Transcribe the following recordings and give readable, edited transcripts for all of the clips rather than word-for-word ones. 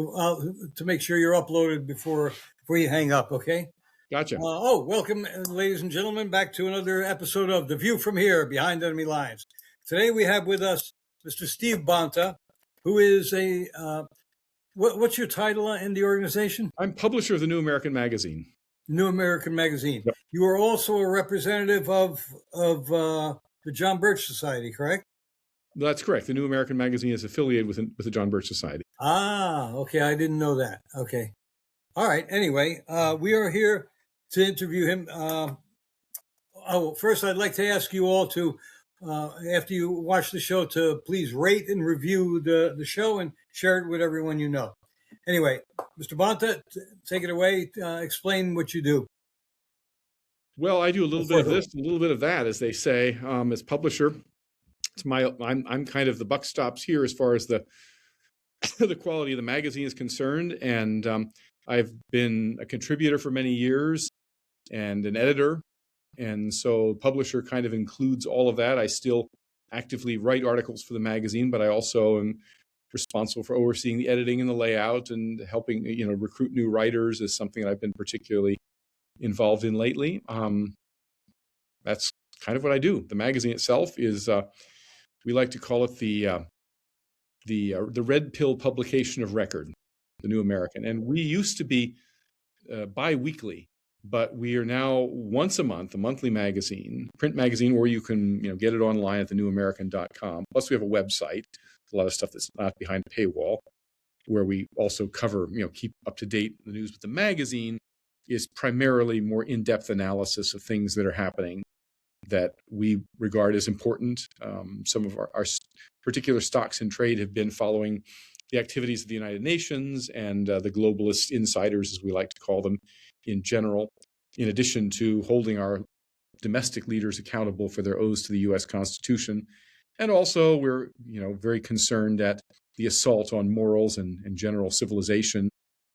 to make sure you're uploaded before you hang up, okay? Gotcha. Welcome, ladies and gentlemen, back to another episode of The View from Here, Behind Enemy Lines. Today we have with us Mr. Steve Bonta, who is what's your title in the organization? I'm publisher of the New American Magazine. New American Magazine. Yep. You are also a representative of the John Birch Society, correct? That's correct. The New American Magazine is affiliated with the John Birch Society. Okay. I didn't know that. Okay. All right. Anyway, we are here to interview him. First, I'd like to ask you all to, after you watch the show, to please rate and review the show and share it with everyone you know. Anyway, Mr. Bonta, take it away. Explain what you do. Well, I do a little bit of this, a little bit of that, as they say. As publisher, I'm kind of the buck stops here as far as the the quality of the magazine is concerned, and I've been a contributor for many years and an editor, and so publisher kind of includes all of that. I still actively write articles for the magazine, but I also am responsible for overseeing the editing and the layout and helping recruit new writers is something that I've been particularly involved in lately. That's kind of what I do. The magazine itself is we like to call it the red pill publication of record, the New American. And we used to be bi-weekly, but we are now once a month, a monthly magazine, print magazine, or you can get it online at thenewamerican.com. Plus we have a website, a lot of stuff that's not behind a paywall, where we also cover, keep up to date the news. But the magazine is primarily more in-depth analysis of things that are happening that we regard as important. Some of our particular stocks in trade have been following the activities of the United Nations and the globalist insiders, as we like to call them, in general, in addition to holding our domestic leaders accountable for their oaths to the U.S. Constitution. And also, we're very concerned at the assault on morals and general civilization.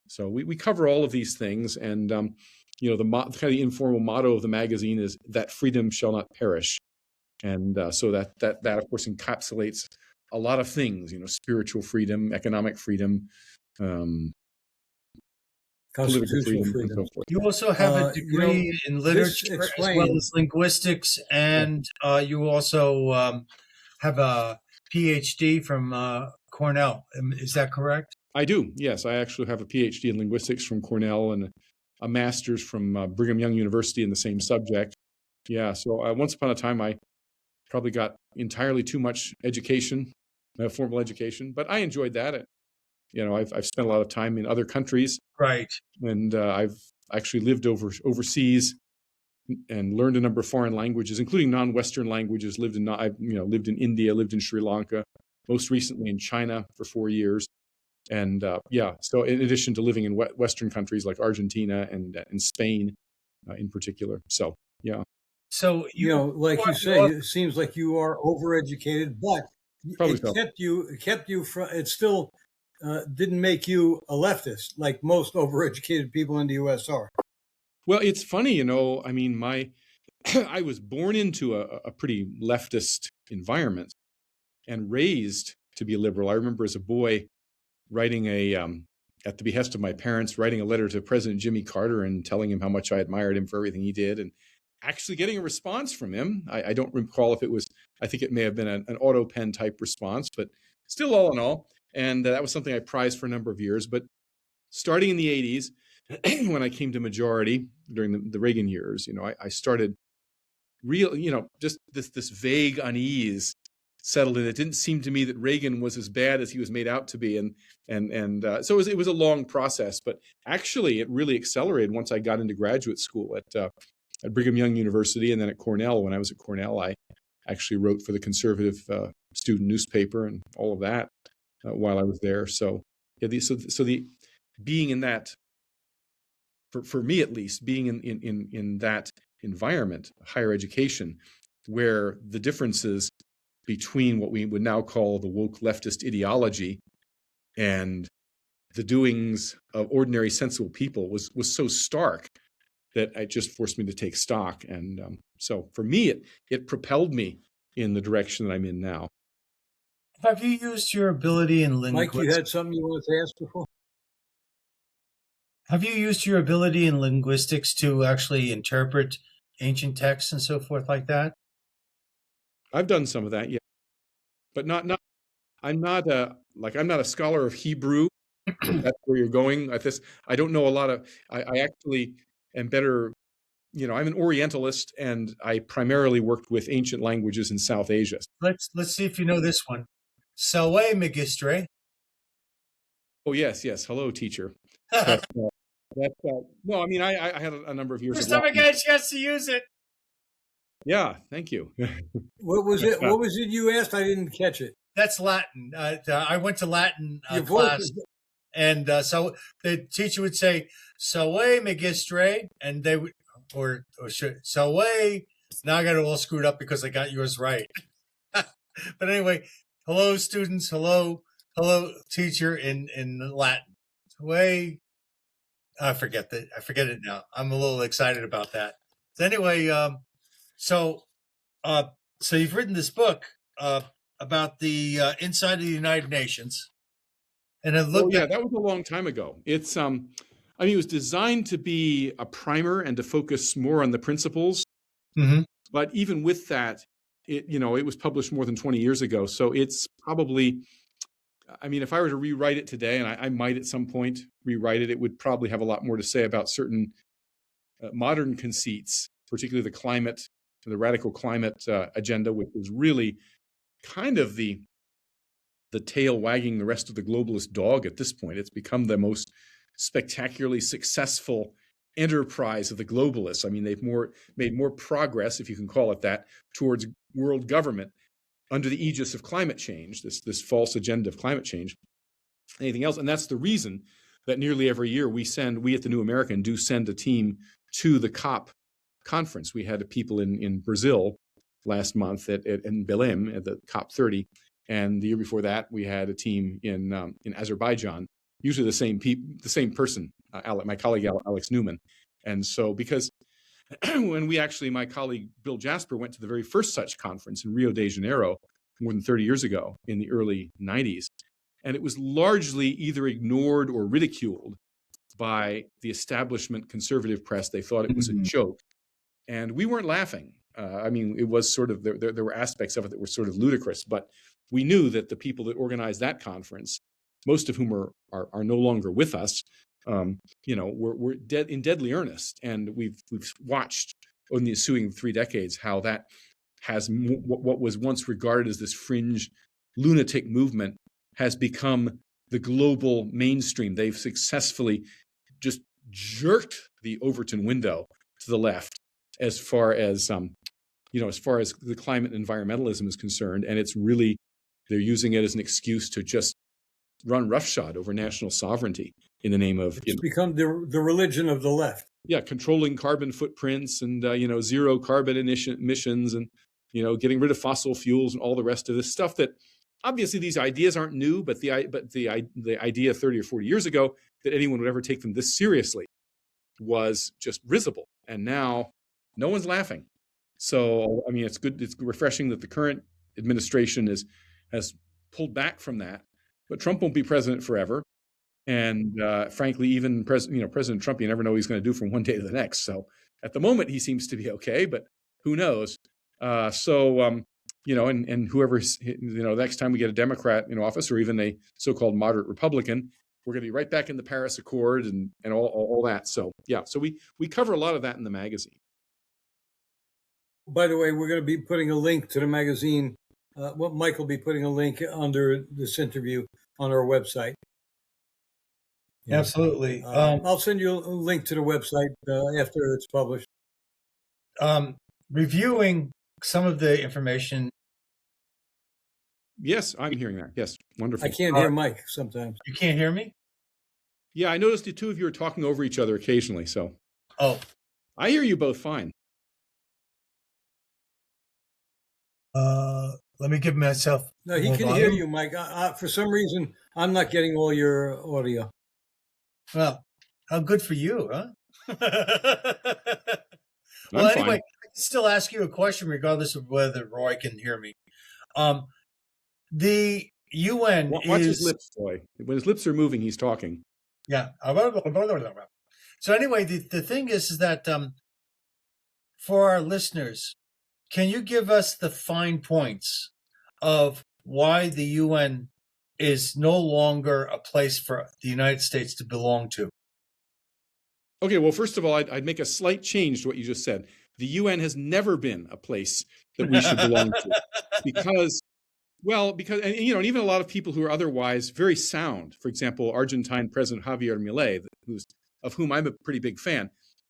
So we cover all of these things, and the kind of the informal motto of the magazine is that freedom shall not perish, and so that of course encapsulates a lot of things. Spiritual freedom, economic freedom, political freedom, and so forth. You also have a degree in literature as well as linguistics, and you also have a PhD from Cornell. Is that correct? I do, yes. I actually have a PhD in linguistics from Cornell and a master's from Brigham Young University in the same subject. Yeah, so once upon a time, I probably got entirely too much education, formal education, but I enjoyed that. I've spent a lot of time in other countries. Right. And I've actually lived overseas and learned a number of foreign languages, including non-Western languages. I've lived in India, lived in Sri Lanka, most recently in China for 4 years. And so in addition to living in Western countries like Argentina and Spain in particular. So, yeah. So, like you say, it seems like you are overeducated, but it still didn't make you a leftist like most overeducated people in the U.S. are. Well, it's funny, I mean, I was born into a pretty leftist environment and raised to be a liberal. I remember as a boy writing at the behest of my parents, writing a letter to President Jimmy Carter and telling him how much I admired him for everything he did, and actually getting a response from him. I don't recall if it was, I think it may have been an auto pen type response, but still all in all. And that was something I prized for a number of years. But starting in the 80s, when I came to majority during the Reagan years, I started just this vague unease settled in. It didn't seem to me that Reagan was as bad as he was made out to be, so it was a long process. But actually, it really accelerated once I got into graduate school at Brigham Young University, and then at Cornell. When I was at Cornell, I actually wrote for the conservative student newspaper and all of that while I was there. So the being in that, for me at least, being in that environment, higher education, where the differences between what we would now call the woke leftist ideology and the doings of ordinary sensible people was so stark that it just forced me to take stock. And so for me, it propelled me in the direction that I'm in now. Have you used your ability in linguistics? Mike, you had something you wanted to ask before? Have you used your ability in linguistics to actually interpret ancient texts and so forth like that? I've done some of that, yeah, but not. I'm not a scholar of Hebrew. If that's where you're going at this. I don't know a lot of. I actually am better. I'm an Orientalist, and I primarily worked with ancient languages in South Asia. Let's see if you know this one. Salve magistre. Oh yes, yes. Hello, teacher. But, no, I mean I had a number of years. First time I got a chance to use it. Yeah, thank you. What was it? What was it you asked? I didn't catch it. That's Latin. I went to Latin class, and so the teacher would say "Salve magistre," and they would, or "Salve." Now I got it all screwed up because I got yours right. But anyway, hello students, hello teacher in Latin. Salve. I forget it now. I'm a little excited about that. So anyway, so you've written this book about the inside of the United Nations, and it looked. That was a long time ago. It's it was designed to be a primer and to focus more on the principles. Mm-hmm. But even with that, it was published more than 20 years ago. So it's probably, if I were to rewrite it today, and I might at some point rewrite it, it would probably have a lot more to say about certain modern conceits, particularly the climate, the radical climate agenda, which is really kind of the tail wagging the rest of the globalist dog at this point. It's become the most spectacularly successful enterprise of the globalists. I mean, they've made more progress, if you can call it that, towards world government under the aegis of climate change, this false agenda of climate change, anything else. And that's the reason that nearly every year we at the New American do send a team to the COP conference. We had people in Brazil last month in Belém at the COP 30. And the year before that, we had a team in Azerbaijan, usually the same person, my colleague Alex Newman. And so, because when my colleague Bill Jasper went to the very first such conference in Rio de Janeiro more than 30 years ago in the early 90s, and it was largely either ignored or ridiculed by the establishment conservative press. They thought it was a joke, and we weren't laughing. It was sort of, there were aspects of it that were sort of ludicrous, but we knew that the people that organized that conference, most of whom are no longer with us, were in deadly earnest. And we've watched in the ensuing 3 decades how that has what was once regarded as this fringe lunatic movement has become the global mainstream. They've successfully just jerked the Overton window to the left as far as the climate and environmentalism is concerned. And it's really, they're using it as an excuse to just run roughshod over national sovereignty in the name of... It's become the religion of the left. Yeah, controlling carbon footprints and, zero carbon emissions and, getting rid of fossil fuels and all the rest of this stuff that obviously these ideas aren't new, but the idea 30 or 40 years ago that anyone would ever take them this seriously was just risible. And now no one's laughing. So, it's good. It's refreshing that the current administration has pulled back from that. But Trump won't be president forever. And frankly, even President Trump, you never know what he's going to do from one day to the next. So at the moment, he seems to be okay, but who knows? And whoever, next time we get a Democrat in office or even a so-called moderate Republican, we're going to be right back in the Paris Accord and all that. So, yeah, so we cover a lot of that in the magazine. By the way, we're going to be putting a link to the magazine. Mike will be putting a link under this interview on our website. Absolutely. I'll send you a link to the website after it's published. Reviewing some of the information. Yes, I'm hearing that. Yes, wonderful. I can't hear Mike sometimes. You can't hear me? Yeah, I noticed the two of you are talking over each other occasionally. So. Oh. I hear you both fine. Let me give myself. No, he can hear you, Mike. For some reason, I'm not getting all your audio. Well, how good for you, huh? Well, anyway, I can still ask you a question regardless of whether Roy can hear me. The UN Watch his lips, Roy. When his lips are moving, he's talking. Yeah. So anyway, the thing is that for our listeners, can you give us the fine points of why the UN is no longer a place for the United States to belong to? Okay, well, first of all, I'd make a slight change to what you just said. The UN has never been a place that we should belong to because, and even a lot of people who are otherwise very sound, for example, Argentine President Javier Milei, of whom I'm a pretty big fan,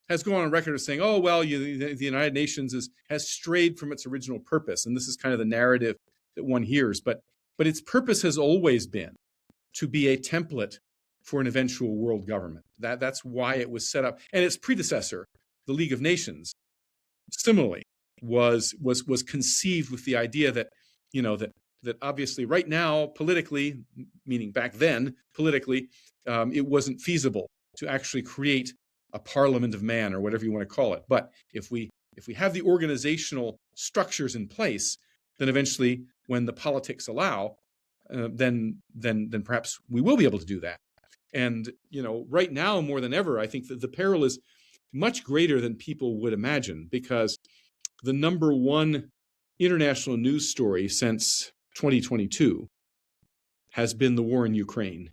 has gone on record as saying, oh, well, the United Nations has strayed from its original purpose. And this is kind of the narrative that one hears. But its purpose has always been to be a template for an eventual world government. That's why it was set up. And its predecessor, the League of Nations, similarly was conceived with the idea that, that obviously right now, politically, meaning back then, politically, it wasn't feasible to actually create a parliament of man or whatever you want to call it. But if we have the organizational structures in place, then eventually, when the politics allow, then perhaps we will be able to do that. And right now more than ever, I think that the peril is much greater than people would imagine, because the number one international news story since 2022 has been the war in Ukraine.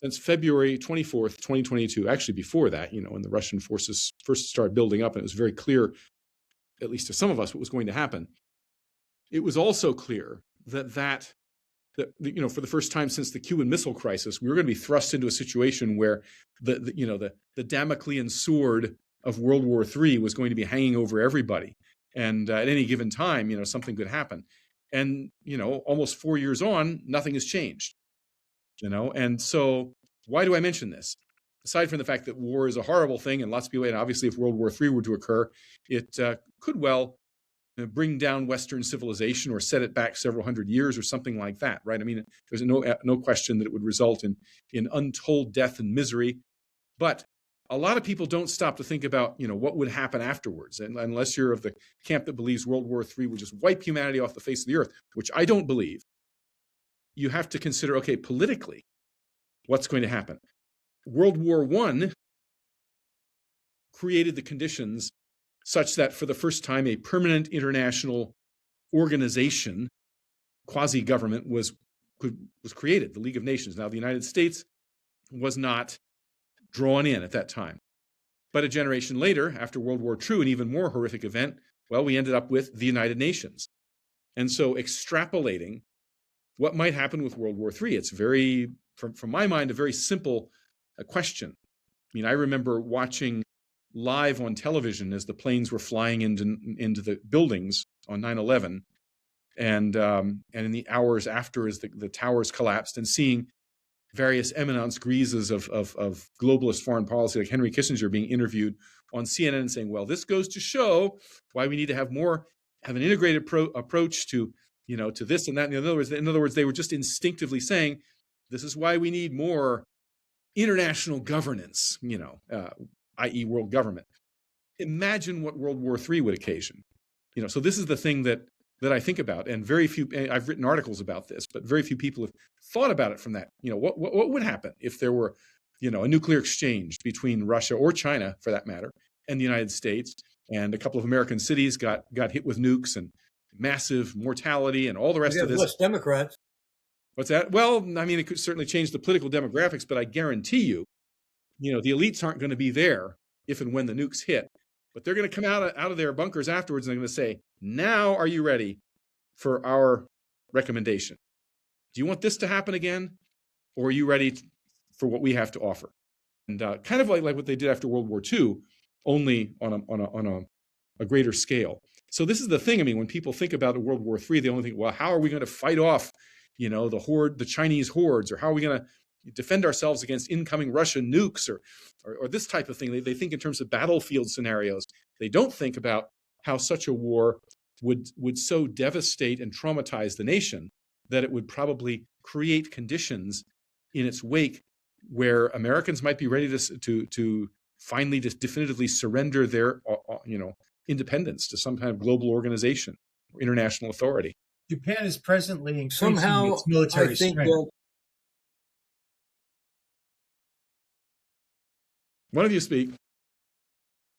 Since February 24th, 2022, actually before that, when the Russian forces first started building up, and it was very clear, at least to some of us, what was going to happen. It was also clear that for the first time since the Cuban Missile Crisis, we were going to be thrust into a situation where the Damoclean sword of World War III was going to be hanging over everybody, and at any given time, something could happen. And almost 4 years on, nothing has changed. And so why do I mention this? Aside from the fact that war is a horrible thing, and lots of people, and obviously if World War III were to occur, it could well bring down Western civilization or set it back several hundred years or something like that, right? I mean, there's no question that it would result in untold death and misery. But a lot of people don't stop to think about, what would happen afterwards. And unless you're of the camp that believes World War III would just wipe humanity off the face of the earth, which I don't believe, you have to consider, okay, politically, what's going to happen? World War I created the conditions such that for the first time, a permanent international organization, quasi-government, was created, the League of Nations. Now, the United States was not drawn in at that time. But a generation later, after World War II, an even more horrific event, well, we ended up with the United Nations. And so extrapolating what might happen with World War III, it's very, from my mind, a very simple question. I mean, I remember watching live on television as the planes were flying into the buildings on 9/11, and in the hours after, as the towers collapsed, and seeing various eminence grises of globalist foreign policy, like Henry Kissinger, being interviewed on CNN and saying, "Well, this goes to show why we need to have an integrated approach to to this and that." And in other words, they were just instinctively saying, "This is why we need more international governance," i.e., world government. Imagine what World War III would occasion. So this is the thing that I think about, and very few. I've written articles about this, but very few people have thought about it from that. What would happen if there were, a nuclear exchange between Russia or China, for that matter, and the United States, and a couple of American cities got hit with nukes and massive mortality and all the rest of this. Less Democrats. What's that? Well, I mean, it could certainly change the political demographics, but I guarantee you, the elites aren't going to be there if and when the nukes hit. But they're going to come out of their bunkers afterwards, and they're going to say, "Now are you ready for our recommendation? Do you want this to happen again? Or are you ready for what we have to offer?" And kind of like what they did after World War II, only on a greater scale. So this is the thing. I mean, when people think about World War III, they only think, well, how are we going to fight off, the Chinese hordes, or how are we going to defend ourselves against incoming Russian nukes, or this type of thing. They think in terms of battlefield scenarios. They don't think about how such a war would so devastate and traumatize the nation that it would probably create conditions in its wake where Americans might be ready to finally just definitively surrender their independence to some kind of global organization or international authority. Japan is presently increasing Somehow, its military I think strength. One of you speak.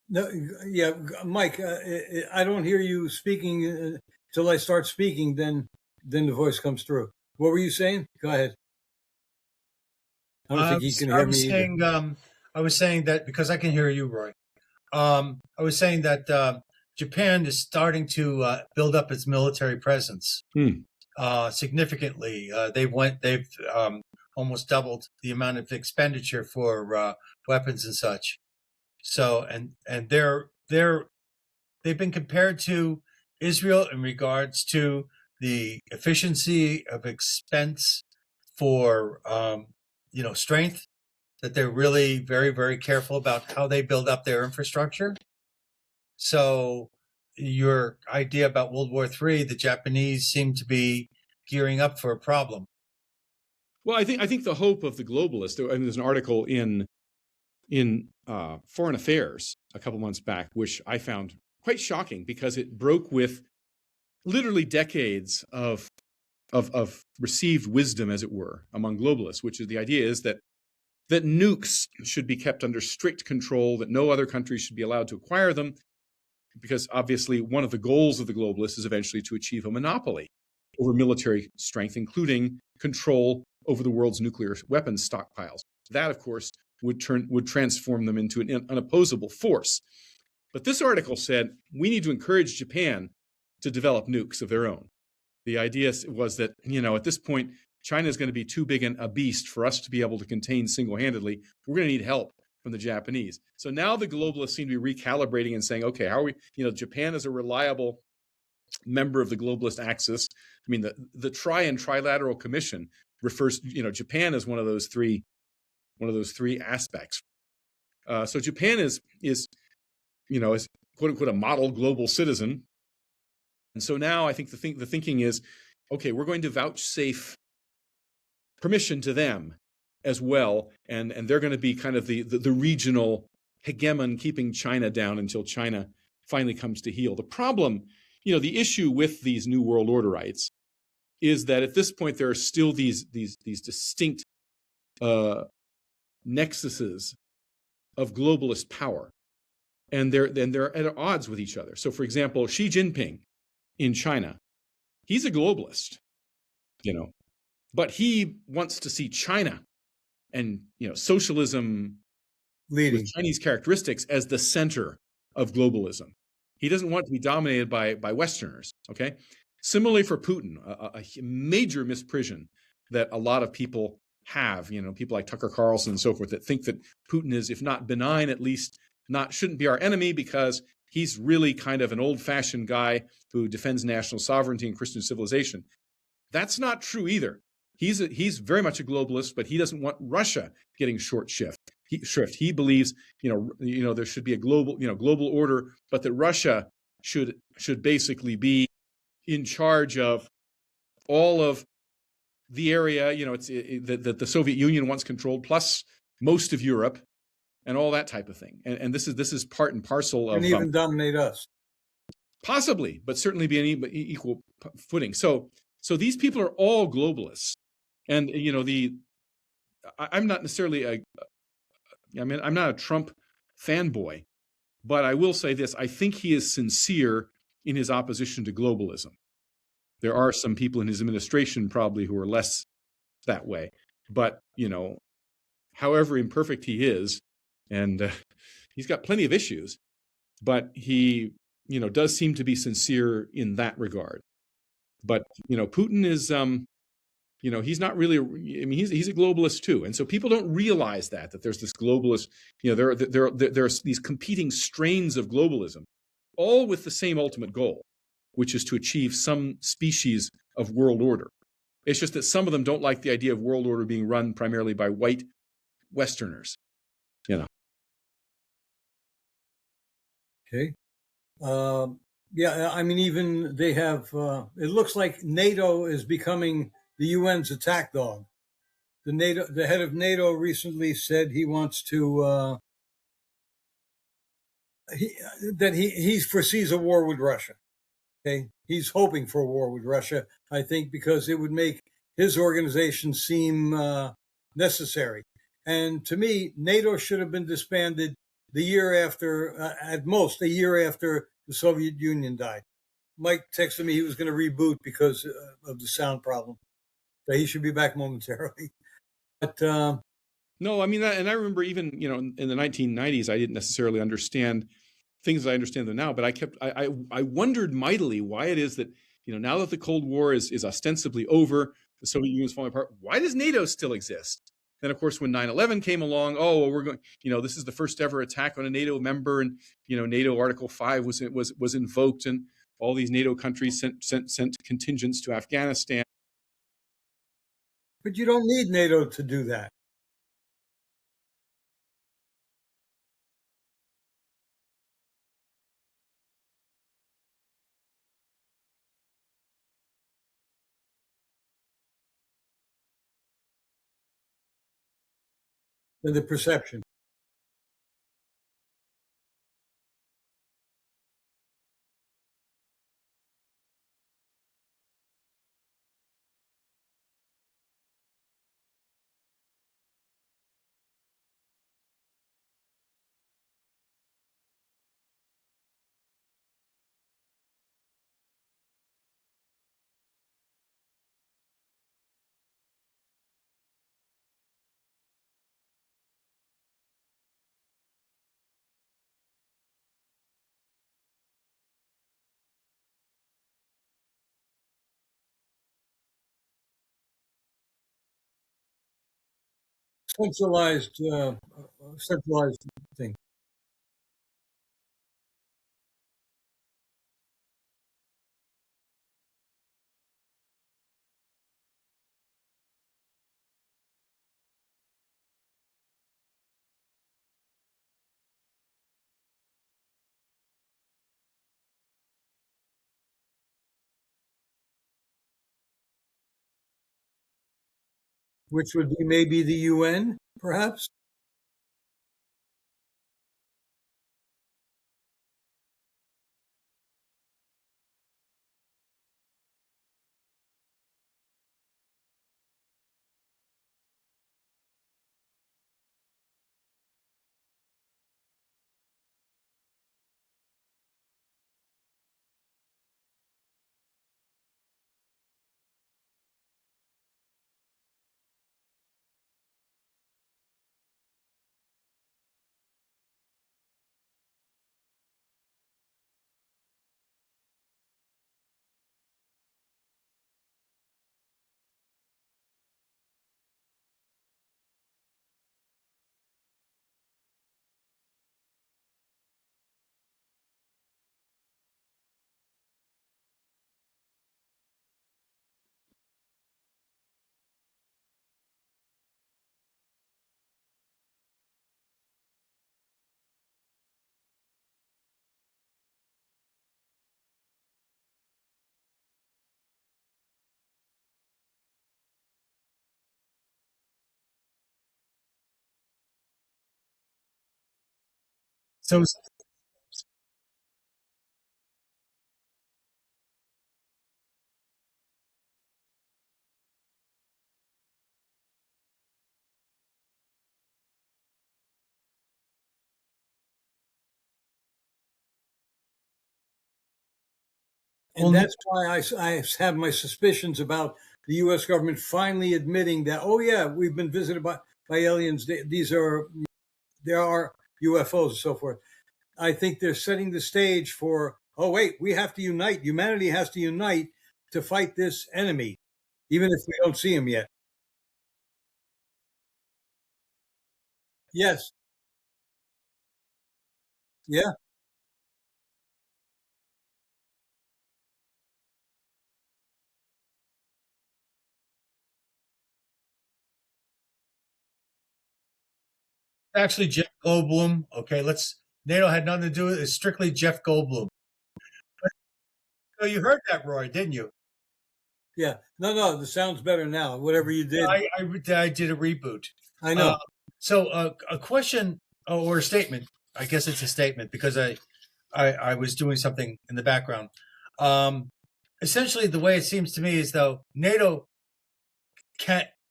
No, yeah, Mike, I don't hear you speaking till I start speaking. Then the voice comes through. What were you saying? Go ahead. I don't think he can hear me either. I was saying that because I can hear you, Roy. I was saying that Japan is starting to build up its military presence significantly. They've almost doubled the amount of expenditure for weapons and such. So and they've been compared to Israel in regards to the efficiency of expense for strength, that they're really very, very careful about how they build up their infrastructure. So your idea about World War III, the Japanese seem to be gearing up for a problem. Well, I think the hope of the globalists. I mean, there's an article in Foreign Affairs a couple months back, which I found quite shocking because it broke with literally decades of received wisdom, as it were, among globalists, which is the idea is that nukes should be kept under strict control, that no other country should be allowed to acquire them, because obviously one of the goals of the globalists is eventually to achieve a monopoly over military strength, including control over the world's nuclear weapons stockpiles. That, of course, would transform them into an unopposable force. But this article said we need to encourage Japan to develop nukes of their own. The idea was that, at this point, China is going to be too big a beast for us to be able to contain single-handedly. We're going to need help from the Japanese. So now the globalists seem to be recalibrating and saying, okay, how are we, Japan is a reliable member of the globalist axis. I mean, the Trilateral Commission refers, Japan as one of those three aspects. So Japan is quote unquote a model global citizen. And so now I think the thinking is, okay, we're going to vouchsafe permission to them as well, and they're going to be kind of the regional hegemon, keeping China down until China finally comes to heel. The problem, the issue with these New World Orderites is that at this point there are still these distinct nexuses of globalist power, and they're at odds with each other. So, for example, Xi Jinping in China, he's a globalist, but he wants to see China and socialism leading with Chinese characteristics as the center of globalism. He doesn't want to be dominated by Westerners. Okay. Similarly for Putin, a major misprision that a lot of people have, people like Tucker Carlson and so forth, that think that Putin is, if not benign, at least shouldn't be our enemy because he's really kind of an old-fashioned guy who defends national sovereignty and Christian civilization. That's not true either. He's very much a globalist, but he doesn't want Russia getting short shrift. He believes, there should be a global order, but that Russia should basically be in charge of all of the area, that the Soviet Union once controlled, plus most of Europe, and all that type of thing. And this is part and parcel of, and even dominate us, possibly, but certainly be an equal footing. So these people are all globalists, and I'm not necessarily I'm not a Trump fanboy, but I will say this: I think he is sincere in his opposition to globalism. There are some people in his administration probably who are less that way, but however imperfect he is, and he's got plenty of issues, but he does seem to be sincere in that regard. But Putin is he's not really, he's a globalist too, and so people don't realize that there's this globalist, there's these competing strains of globalism, all with the same ultimate goal, which is to achieve some species of world order. It's just that some of them don't like the idea of world order being run primarily by white Westerners. Okay. Yeah, I mean, even they have, it looks like NATO is becoming the UN's attack dog. The head of NATO recently said he wants to, he foresees a war with Russia. Okay. He's hoping for a war with Russia, I think, because it would make his organization seem necessary. And to me, NATO should have been disbanded the year after, at most, a year after the Soviet Union died. Mike texted me he was going to reboot because of the sound problem. So he should be back momentarily. But no, I mean, and I remember even, in the 1990s, I didn't necessarily understand things I understand them now, but I wondered mightily why it is that, now that the Cold War is ostensibly over, the Soviet Union is falling apart, why does NATO still exist? Then, of course, when 9/11 came along, we're going, this is the first ever attack on a NATO member, and, NATO Article 5 was invoked, and all these NATO countries sent contingents to Afghanistan. But you don't need NATO to do that. And the perception. Centralized thing. Which would be maybe the UN, perhaps? So And that's why I have my suspicions about the U.S. government finally admitting that, oh yeah, we've been visited by aliens. There are UFOs and so forth. I think they're setting the stage for, oh wait, we have to unite. Humanity has to unite to fight this enemy, even if we don't see him yet. Yes. Yeah. actually, Jeff Goldblum. Okay, NATO had nothing to do with it. It's strictly Jeff Goldblum. So you heard that, Roy, didn't you? Yeah. No, the sound's better now. Whatever you did. I did a reboot. I know. So a question or a statement. I guess it's a statement because I was doing something in the background. Essentially, the way it seems to me is though NATO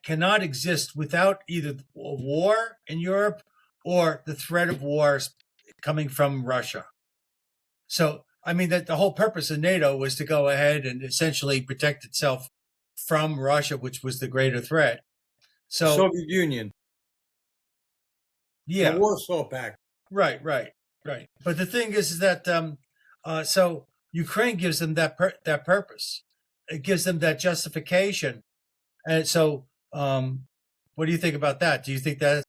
cannot exist without either a war in Europe or the threat of wars coming from Russia. So, I mean, that the whole purpose of NATO was to go ahead and essentially protect itself from Russia, which was the greater threat. So, Soviet Union, the yeah, Warsaw Pact. right. But the thing is that so Ukraine gives them that purpose. It gives them that justification. And so, what do you think about that? Do you think that?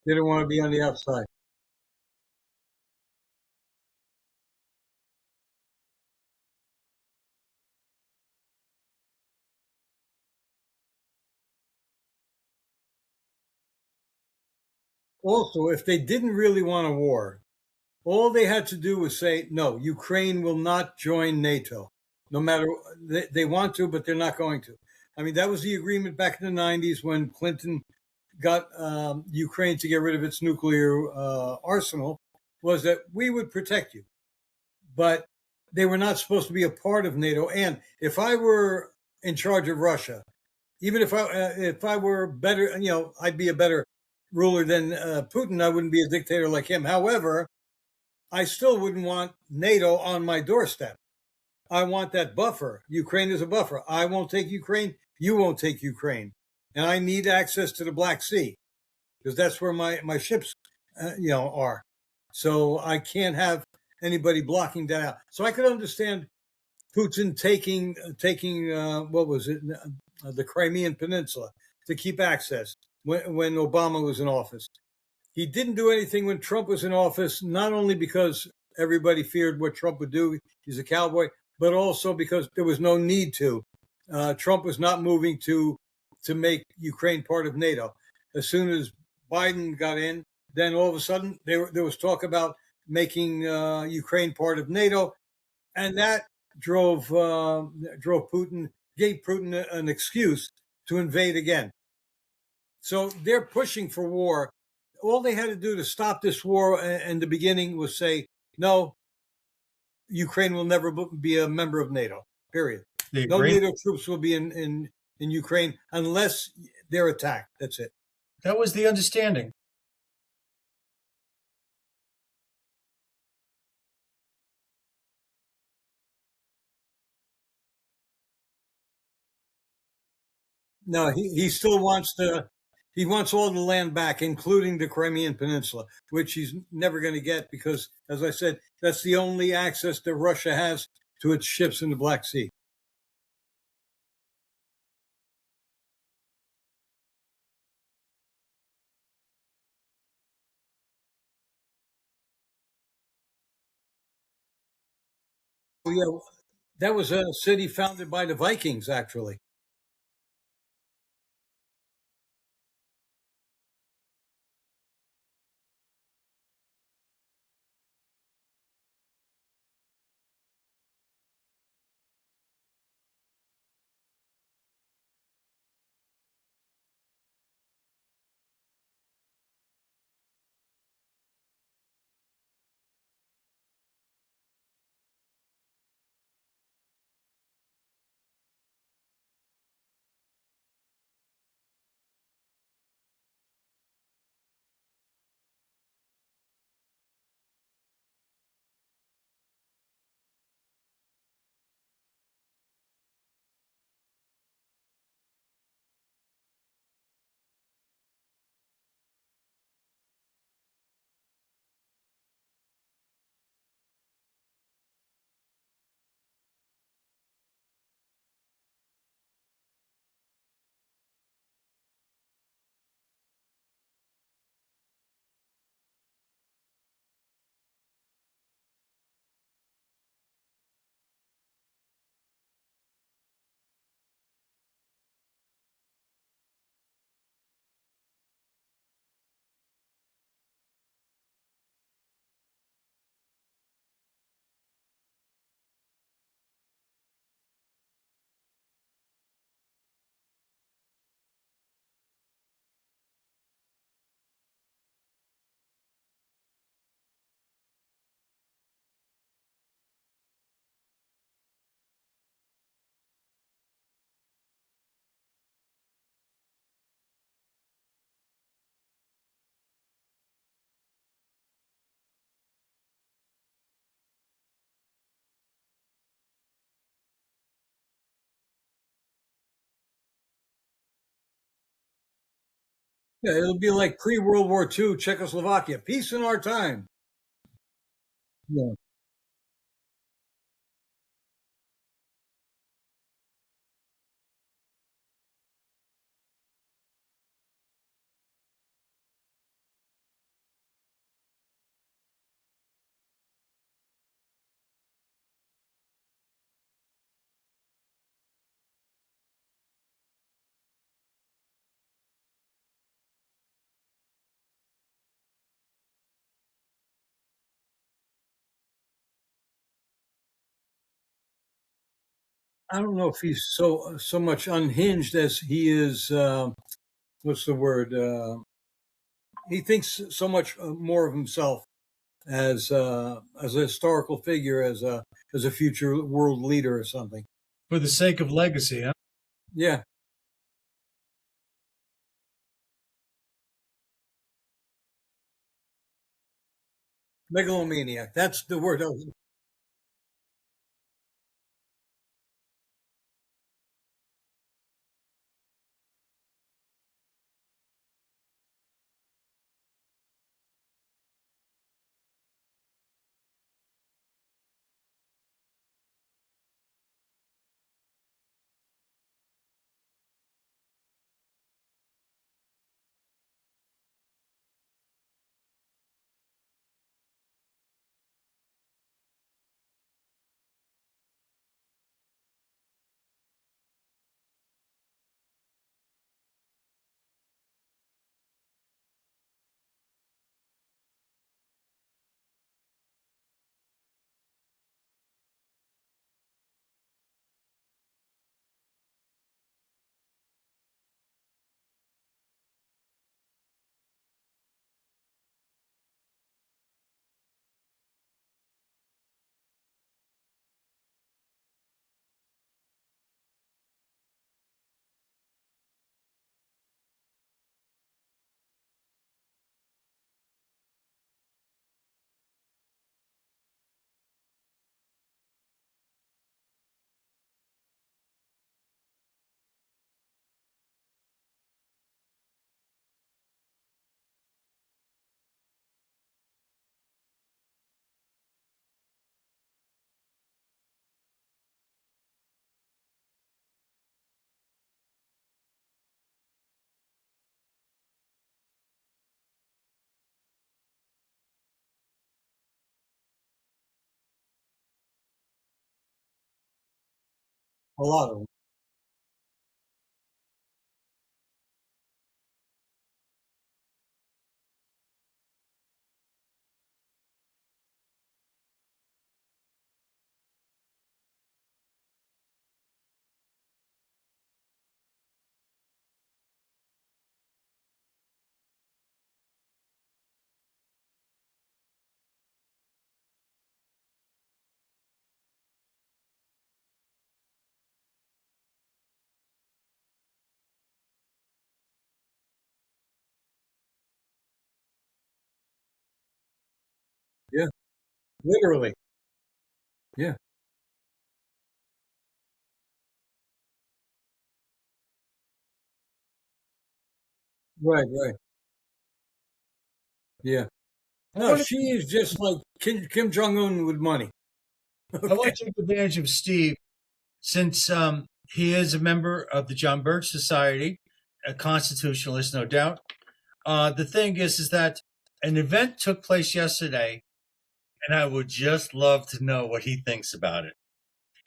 They didn't want to be on the outside. Also, if they didn't really want a war, all they had to do was say, no, Ukraine will not join NATO. No matter, they want to, but they're not going to. I mean, that was the agreement back in the 90s when Clinton got Ukraine to get rid of its nuclear arsenal, was that we would protect you. But they were not supposed to be a part of NATO. And if I were in charge of Russia, even if I were better, I'd be a better ruler than Putin. I wouldn't be a dictator like him. However, I still wouldn't want NATO on my doorstep. I want that buffer. Ukraine is a buffer. I won't take Ukraine. You won't take Ukraine. And I need access to the Black Sea because that's where my ships, are. So I can't have anybody blocking that out. So I could understand Putin taking what was it, the Crimean Peninsula to keep access when Obama was in office. He didn't do anything when Trump was in office, not only because everybody feared what Trump would do, he's a cowboy, but also because there was no need to. Trump was not moving to make Ukraine part of NATO. As soon as Biden got in, then all of a sudden there was talk about making Ukraine part of NATO, and that drove Putin, gave Putin an excuse to invade again. So they're pushing for war. All they had to do to stop this war in the beginning was say, no, Ukraine will never be a member of NATO, period. No NATO troops will be in Ukraine unless they're attacked. That's it. That was the understanding. No, he still wants he wants all the land back, including the Crimean Peninsula, which he's never going to get because, as I said, that's the only access that Russia has to its ships in the Black Sea. Oh, yeah, that was a city founded by the Vikings, actually. Yeah, it'll be like pre-World War II Czechoslovakia. Peace in our time. Yeah. I don't know if he's so much unhinged as he is. What's the word? He thinks so much more of himself as a historical figure, as a future world leader or something. For the sake of legacy, huh? Yeah. Megalomaniac. That's the word. A lot of them. Yeah. Literally. Yeah. Right. Right. Yeah. I No, want to she is just like Kim Jong Un with money. I Okay. want to take advantage of Steve since he is a member of the John Birch Society, a constitutionalist, no doubt. The thing is that an event took place yesterday, and I would just love to know what he thinks about it.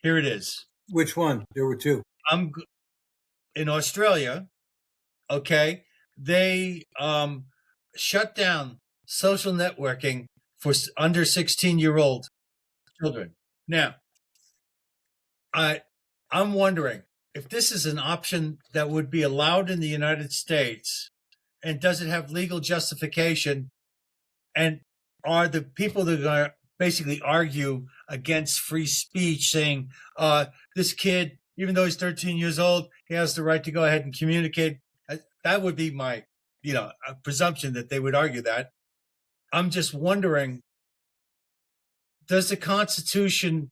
Here it is. Which one? There were two. I'm in Australia. Okay, they shut down social networking for under 16-year-old children. Now, I I'm wondering if this is an option that would be allowed in the United States, and does it have legal justification? And are the people that are going to basically argue against free speech, saying this kid, even though he's 13 years old, he has the right to go ahead and communicate? That would be my, presumption that they would argue that. I'm just wondering, does the Constitution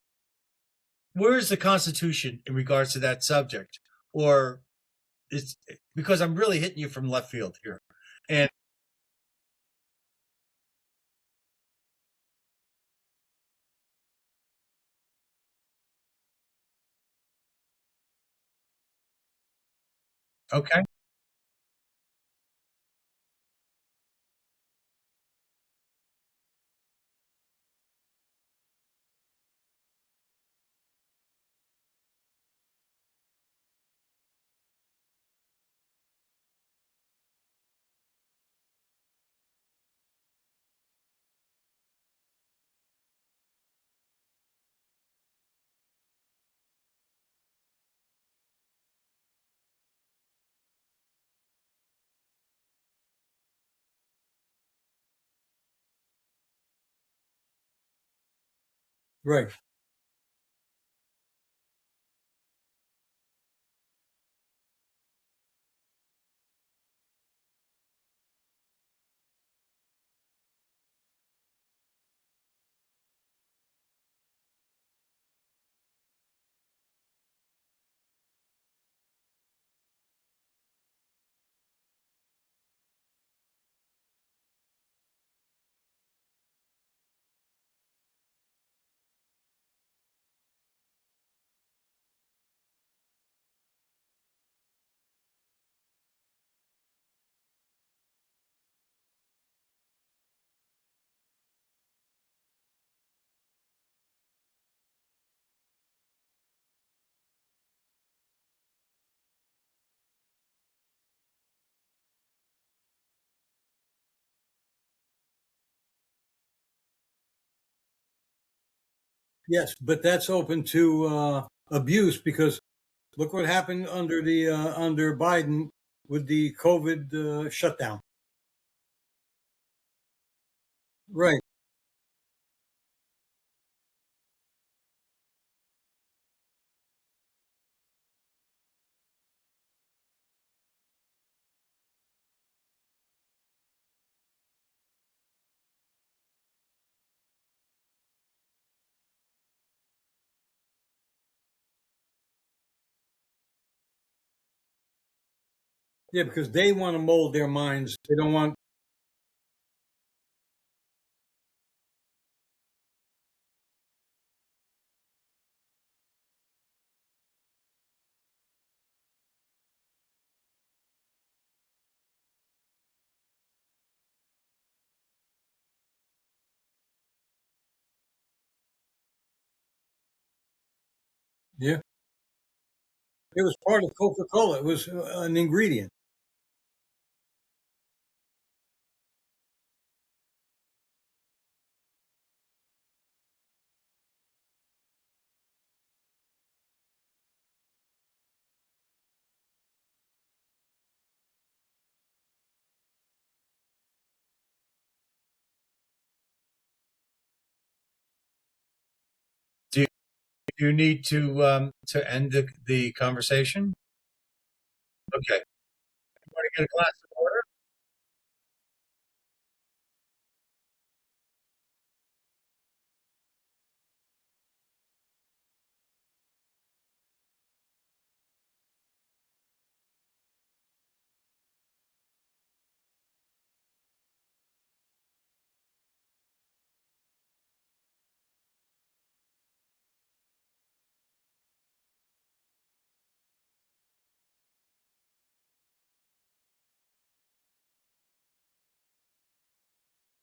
where is the Constitution in regards to that subject? Or it's because I'm really hitting you from left field here. And okay. Right. Yes, but that's open to abuse because look what happened under the under Biden with the COVID shutdown. Right. Yeah, because they want to mold their minds. They don't want. Yeah, it was part of Coca-Cola. It was an ingredient. Do you need to end the conversation? Okay. You want to get a glass of water?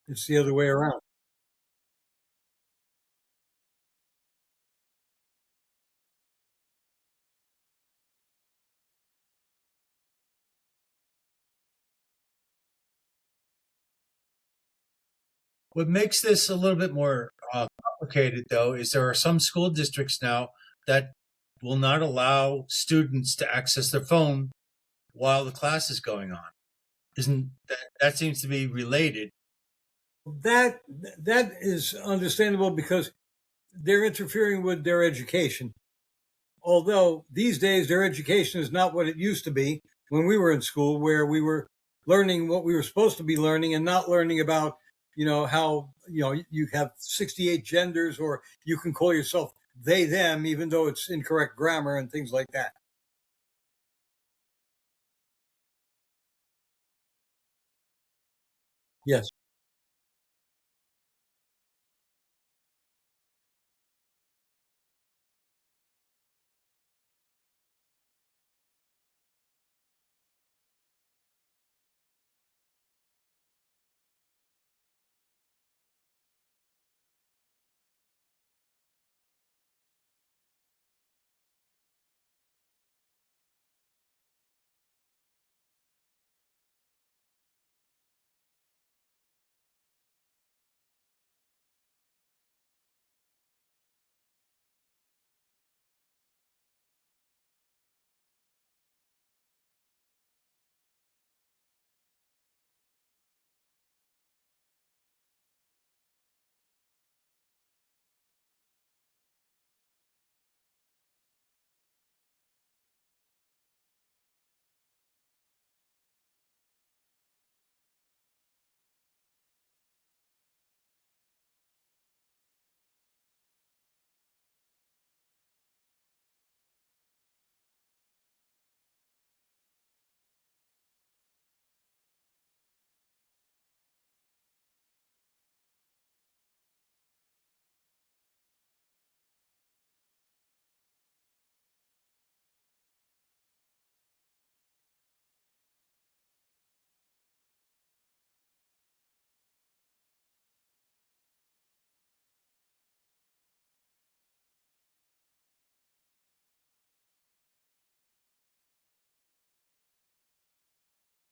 It's the other way around. What makes this a little bit more complicated, though, is there are some school districts now that will not allow students to access their phone while the class is going on. Isn't that seems to be related? That that is understandable because they're interfering with their education. Although these days their education is not what it used to be when we were in school, where we were learning what we were supposed to be learning and not learning about, how, you have 68 genders or you can call yourself they, them, even though it's incorrect grammar and things like that. Yes.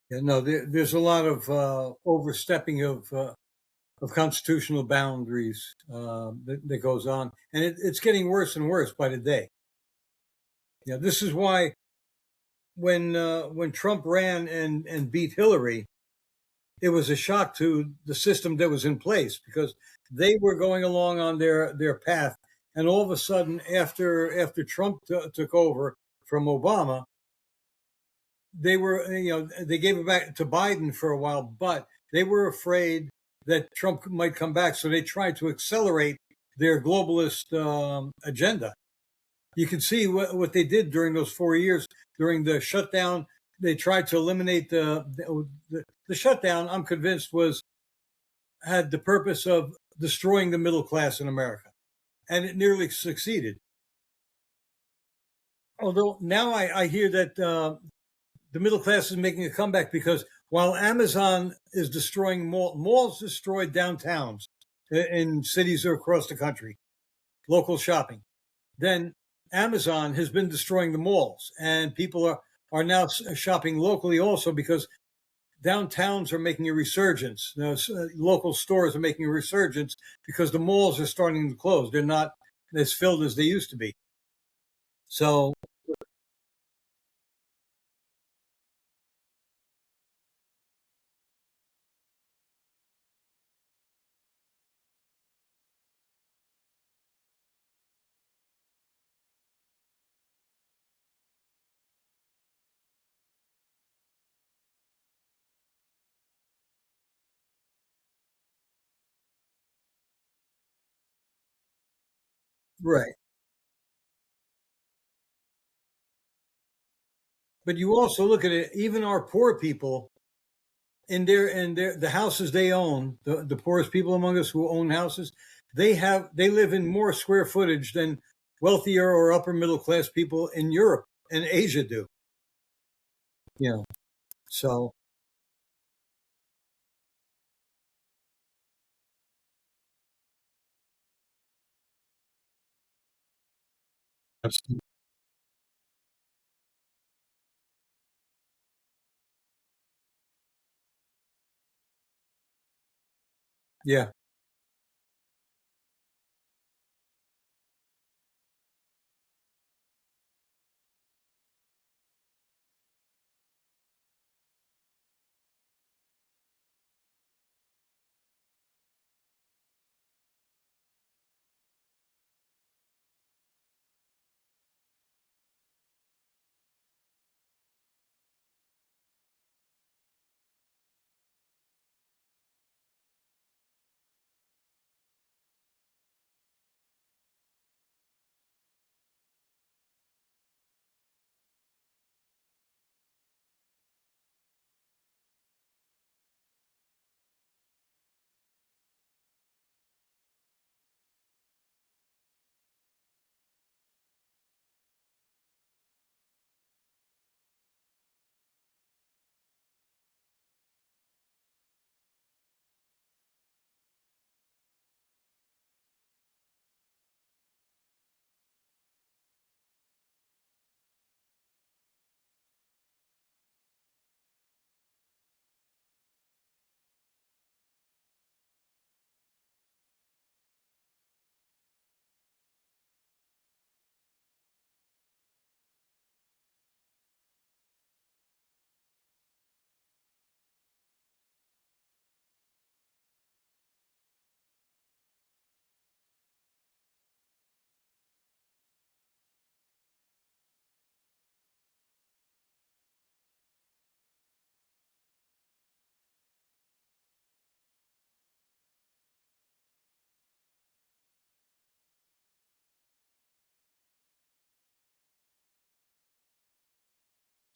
Yeah, no, there's a lot of overstepping of constitutional boundaries that goes on, and it's getting worse and worse by the day. Yeah, this is why when Trump ran and beat Hillary, it was a shock to the system that was in place because they were going along on their path, and all of a sudden, after Trump took over from Obama, they were they gave it back to Biden for a while, but they were afraid that Trump might come back, so they tried to accelerate their globalist agenda. You can see what they did during those 4 years during the shutdown. They tried to eliminate the shutdown. I'm convinced had the purpose of destroying the middle class in America, and it nearly succeeded. Although now I hear that the middle class is making a comeback because while Amazon is destroying malls destroyed downtowns in cities across the country, local shopping. Then Amazon has been destroying the malls, and people are now shopping locally also because downtowns are making a resurgence. Local stores are making a resurgence because the malls are starting to close. They're not as filled as they used to be. So right, but you also look at it. Even our poor people in their the houses they own, the poorest people among us who own houses, they live in more square footage than wealthier or upper middle class people in Europe and Asia do. You know, so yeah,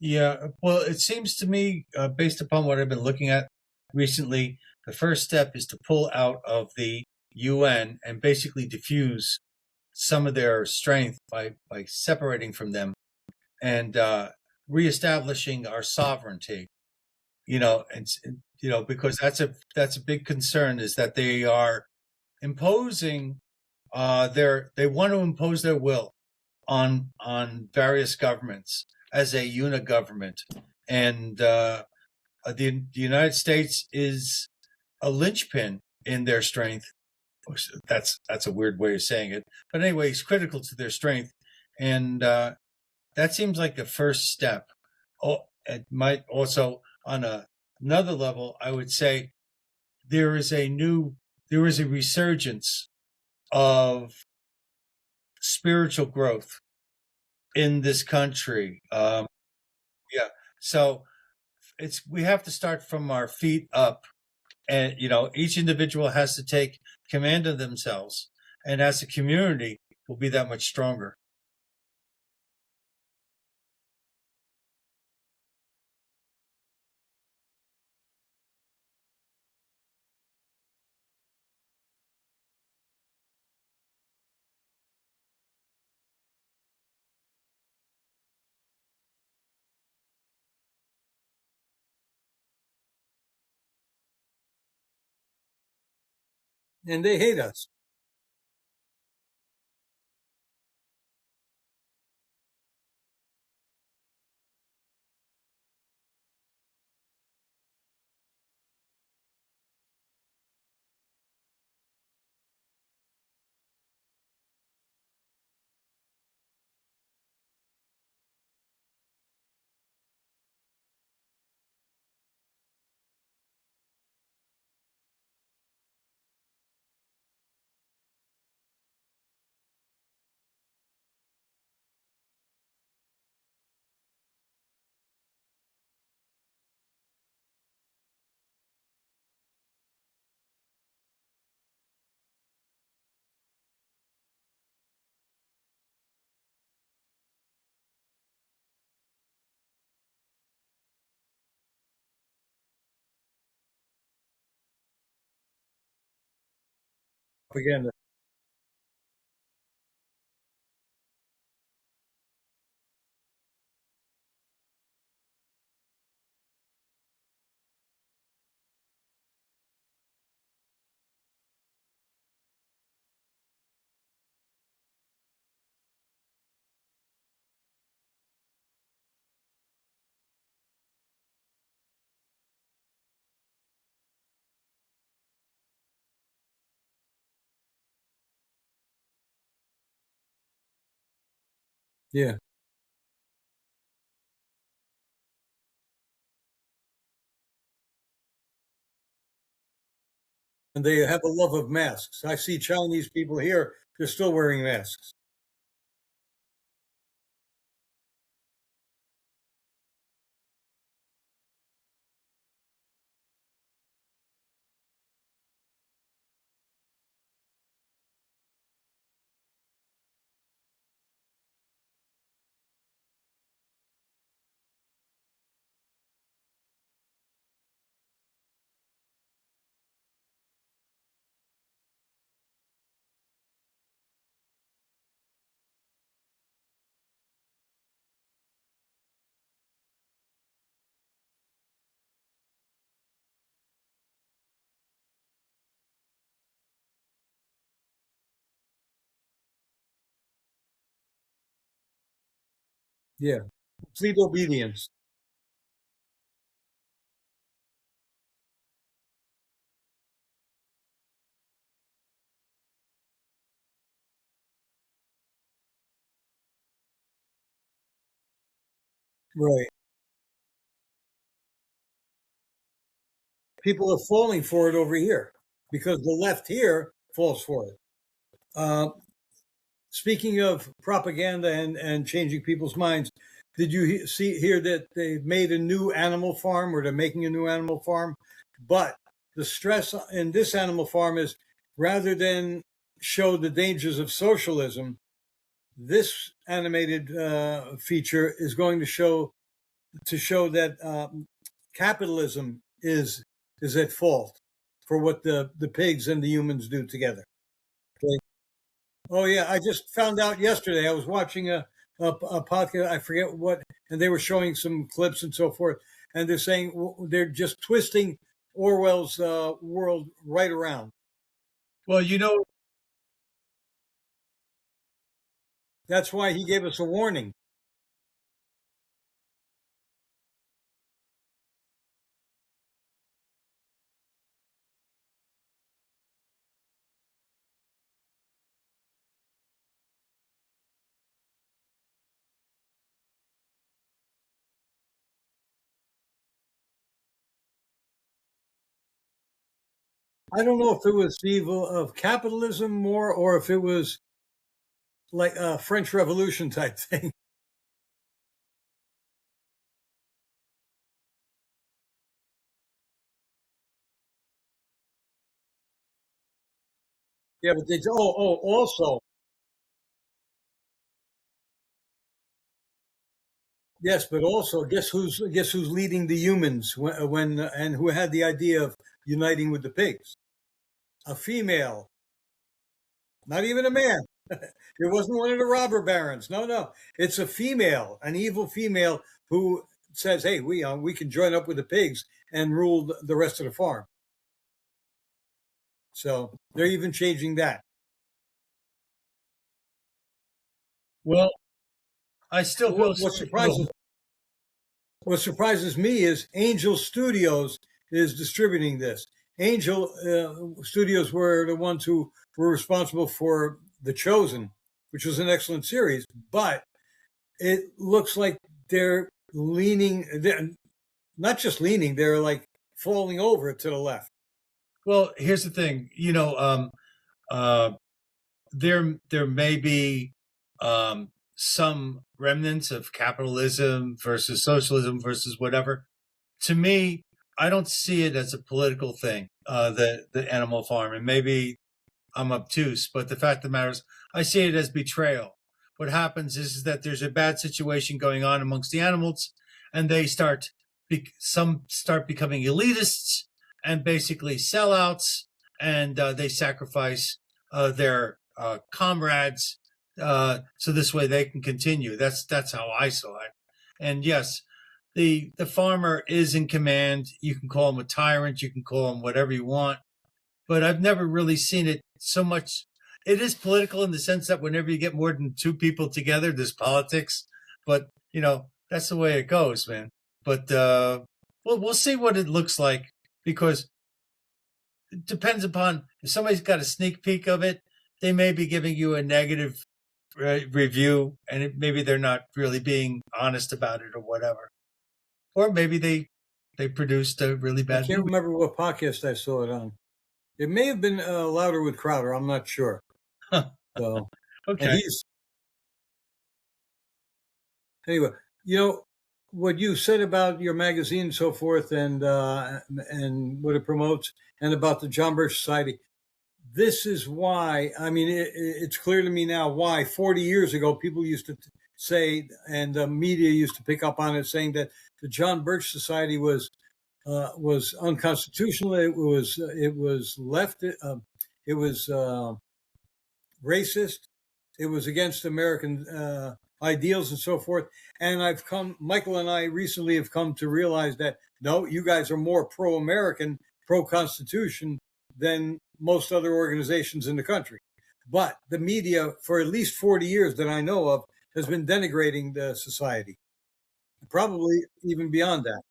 Yeah, well, it seems to me, based upon what I've been looking at recently, the first step is to pull out of the UN and basically diffuse some of their strength by separating from them and reestablishing our sovereignty. Because that's a big concern, is that they are imposing they want to impose their will on various governments as a unigovernment, and the United States is a linchpin in their strength. That's a weird way of saying it, but anyway, it's critical to their strength, and that seems like the first step. Oh, it might also, on another level, I would say there is a resurgence of spiritual growth in this country. Yeah, so we have to start from our feet up, and each individual has to take command of themselves, and as a community, we'll be that much stronger. And they hate us. Propaganda. Yeah. And they have a love of masks. I see Chinese people here, they're still wearing masks. Yeah. Complete obedience. Right. People are falling for it over here because the left here falls for it. Uh, Speaking of propaganda and changing people's minds, did you hear that they made a new animal farm, or they're making a new animal farm? But the stress in this animal farm is, rather than show the dangers of socialism, this animated feature is going to show to show that capitalism is at fault for what the pigs and the humans do together. Okay. Oh yeah, I just found out yesterday. I was watching a podcast. I forget what, and they were showing some clips and so forth, and they're saying they're just twisting Orwell's world right around. Well, That's why he gave us a warning. I don't know if it was the evil of capitalism more, or if it was like a French Revolution type thing. Yeah, but they also yes, but also guess who's leading the humans when and who had the idea of uniting with the pigs? A female, not even a man. It wasn't one of the robber barons. No, no, it's a female, an evil female who says, "Hey, we can join up with the pigs and rule the rest of the farm." So they're even changing that. well, I still feel. What surprises me is Angel Studios is distributing this. Angel Studios were the ones who were responsible for The Chosen, which was an excellent series, but it looks like they're leaning, they're not just leaning, they're like falling over to the left. Well, here's the thing. Uh, there may be some remnants of capitalism versus socialism versus whatever. To me, I don't see it as a political thing. The animal farm, and maybe I'm obtuse, but the fact of the matter is, I see it as betrayal. What happens is that there's a bad situation going on amongst the animals, and some start becoming elitists and basically sellouts, and they sacrifice their comrades so this way they can continue. That's how I saw it. And yes, the farmer is in command. You can call him a tyrant. You can call him whatever you want, but I've never really seen it so much. It is political in the sense that whenever you get more than two people together, there's politics. But that's the way it goes, man. But we'll see what it looks like, because it depends upon if somebody's got a sneak peek of it. They may be giving you a negative review, and maybe they're not really being honest about it or whatever. Or maybe they produced a really I bad can't movie. remember what podcast I saw it on. It may have been Louder with Crowder. I'm not sure. So, and Okay. anyway, what you said about your magazine and so forth, and what it promotes, and about the John Birch Society. This is why. I mean, it's clear to me now why 40 years ago people used to say, and the media used to pick up on it, saying that the John Birch Society was unconstitutional. It was left. It was racist. It was against American ideals and so forth. And Michael and I recently have come to realize that no, you guys are more pro-American, pro-Constitution than most other organizations in the country. But the media, for at least 40 years that I know of, has been denigrating the society, probably even beyond that.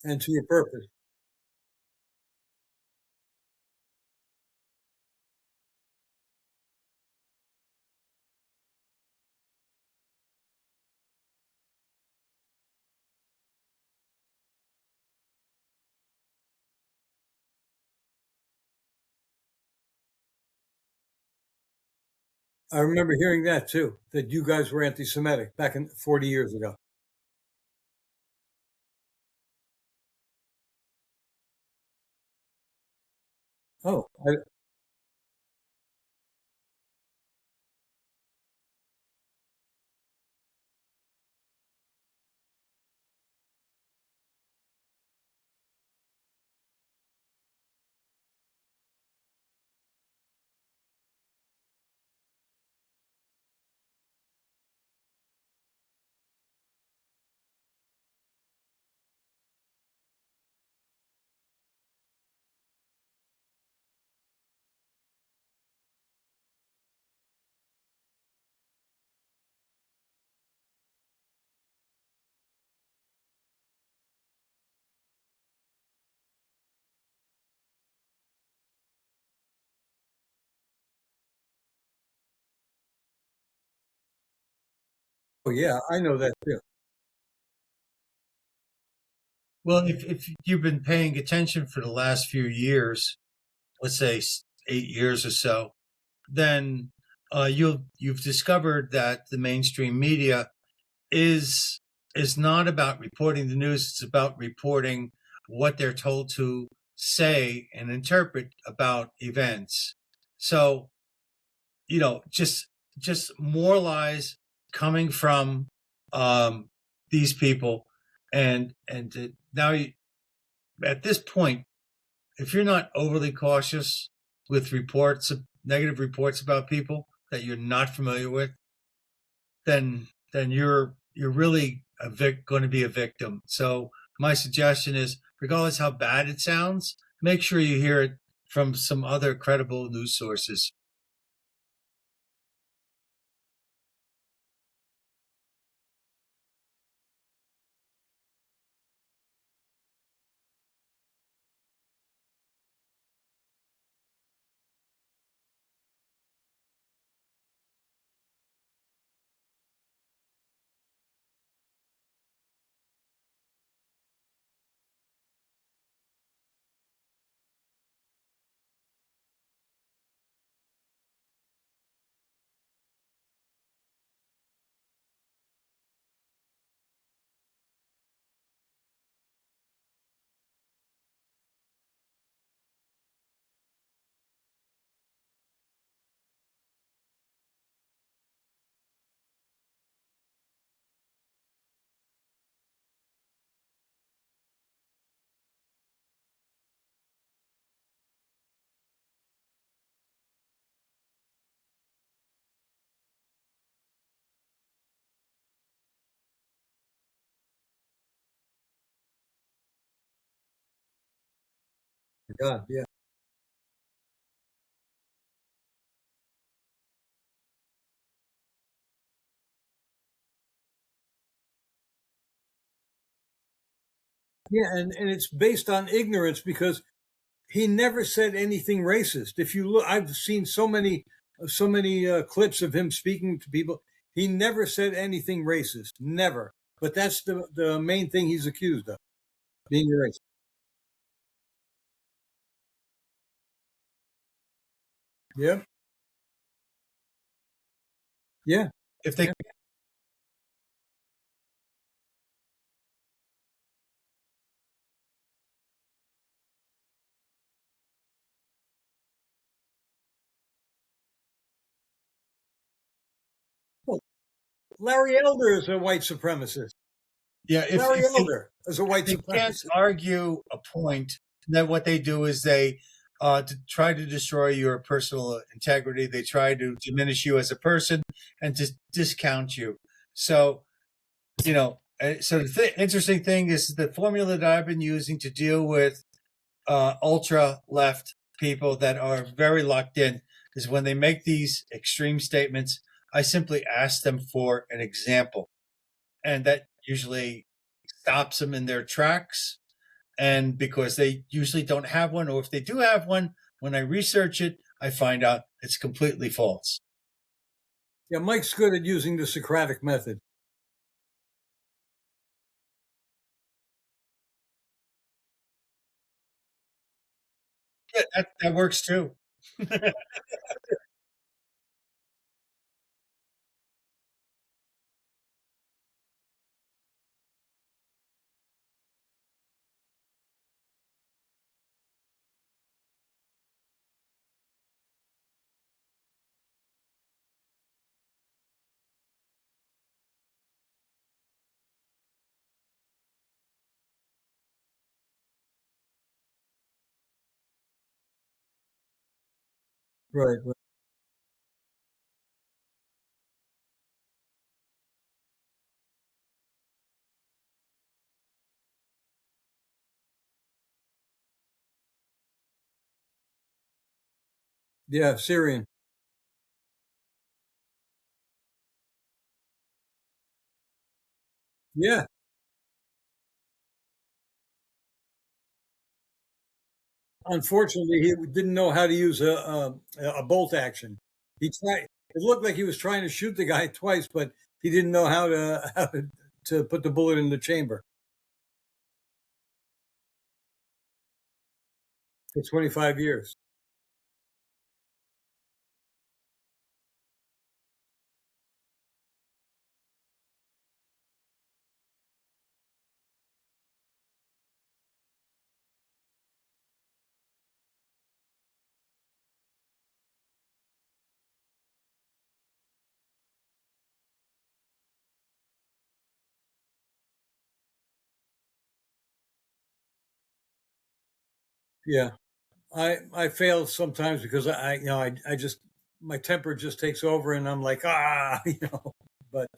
and to your purpose. I remember hearing that too, that you guys were anti-Semitic back in 40 years ago. Oh, oh yeah, I know that too. Well, if you've been paying attention for the last few years, let's say 8 years or so, then you've discovered that the mainstream media is is not about reporting the news. It's about reporting what they're told to say and interpret about events. So just more lies coming from these people, and now at this point, if you're not overly cautious with negative reports about people that you're not familiar with, then you're really going to be a victim. So my suggestion is, regardless how bad it sounds, make sure you hear it from some other credible news sources. God, yeah. Yeah, and it's based on ignorance because he never said anything racist. If you look, I've seen so many clips of him speaking to people. He never said anything racist, never. But that's the main thing he's accused of, being a racist. Yeah, yeah, If they yeah. Well, Larry Elder is a white supremacist. Yeah, Larry Elder is a white they can't supremacist. argue a point, then what they do is they to try to destroy your personal integrity. They try to diminish you as a person and to discount you. So so the interesting thing is the formula that I've been using to deal with ultra left people that are very locked in is when they make these extreme statements, I simply ask them for an example, and that usually stops them in their tracks. And because they usually don't have one, or if they do have one, when I research it, I find out it's completely false. Yeah, Mike's good at using the Socratic method. Yeah, that works too. Right, right. Yeah, Syrian. Yeah. Unfortunately, he didn't know how to use a bolt action. He tried. It looked like he was trying to shoot the guy twice, but he didn't know how to put the bullet in the chamber for 25 years. Yeah, I fail sometimes because I just my temper just takes over and I'm like But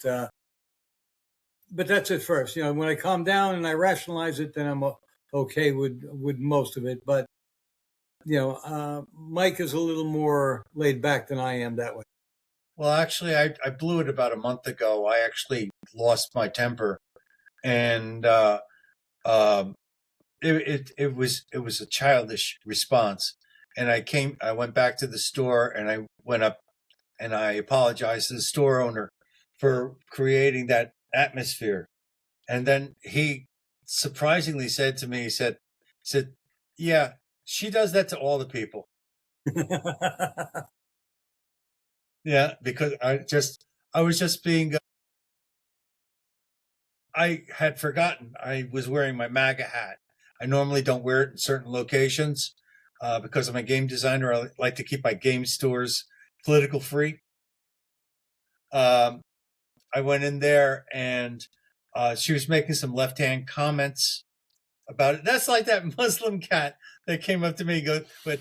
but that's at first. When I calm down and I rationalize it, then I'm okay with most of it. But Mike is a little more laid back than I am that way. Well, actually, I blew it about a month ago. I actually lost my temper, and um, it was a childish response. And I went back to the store, and I went up and I apologized to the store owner for creating that atmosphere. And then he surprisingly said to me, he said, yeah, she does that to all the people. Yeah, because I was just being, I had forgotten I was wearing my MAGA hat. I normally don't wear it in certain locations because I'm a game designer. I like to keep my game stores political free. Um, I went in there and she was making some left hand comments about it. That's like that Muslim cat that came up to me and goes, but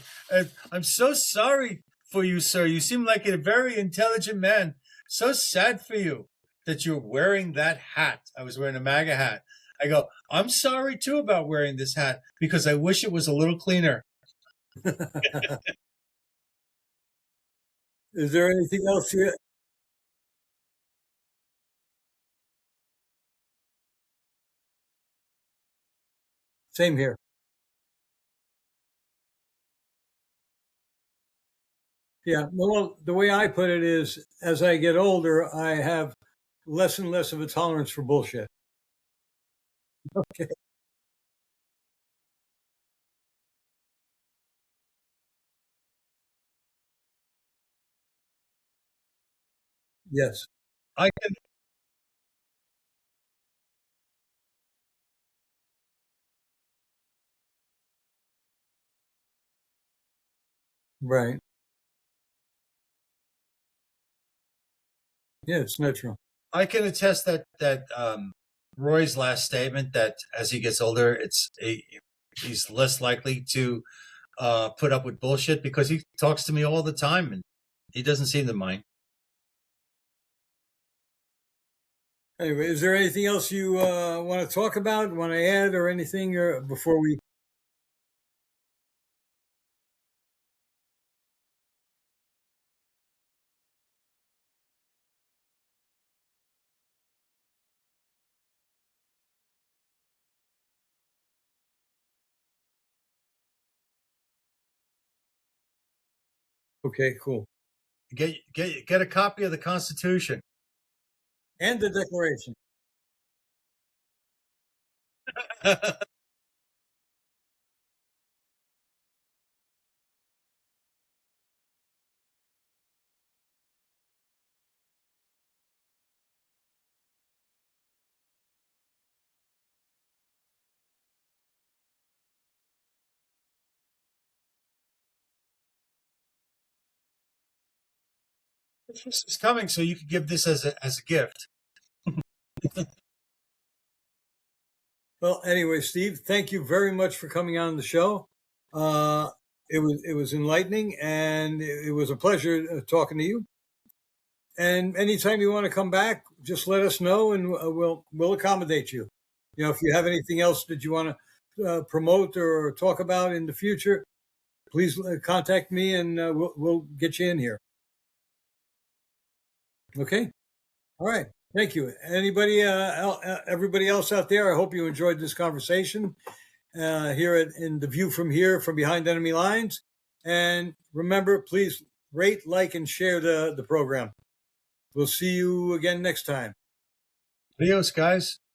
I'm so sorry for you, sir. You seem like a very intelligent man. So sad for you that you're wearing that hat. I was wearing a MAGA hat. I go, I'm sorry too about wearing this hat because I wish it was a little cleaner. Is there anything else here? Same here. Yeah. Well, the way I put it is, as I get older, I have less and less of a tolerance for bullshit. Okay. Yes. I can, Right. Yeah, it's natural. I can attest that Roy's last statement that as he gets older, he's less likely to put up with bullshit because he talks to me all the time and he doesn't seem to mind. Anyway, is there anything else you want to talk about, want to add, or anything before we? Okay, cool. Get a copy of the Constitution and the Declaration. Christmas is coming, so you could give this as a gift. Well, anyway, Steve, thank you very much for coming on the show. It was enlightening, and it was a pleasure talking to you. And anytime you want to come back, just let us know, and we'll accommodate you. You know, if you have anything else that you want to promote or talk about in the future, please contact me, and we'll get you in here. Okay. All right. Thank you. Anybody, everybody else out there, I hope you enjoyed this conversation here in The View from Here, from Behind Enemy Lines. And remember, please rate, like, and share the program. We'll see you again next time. Adios, guys.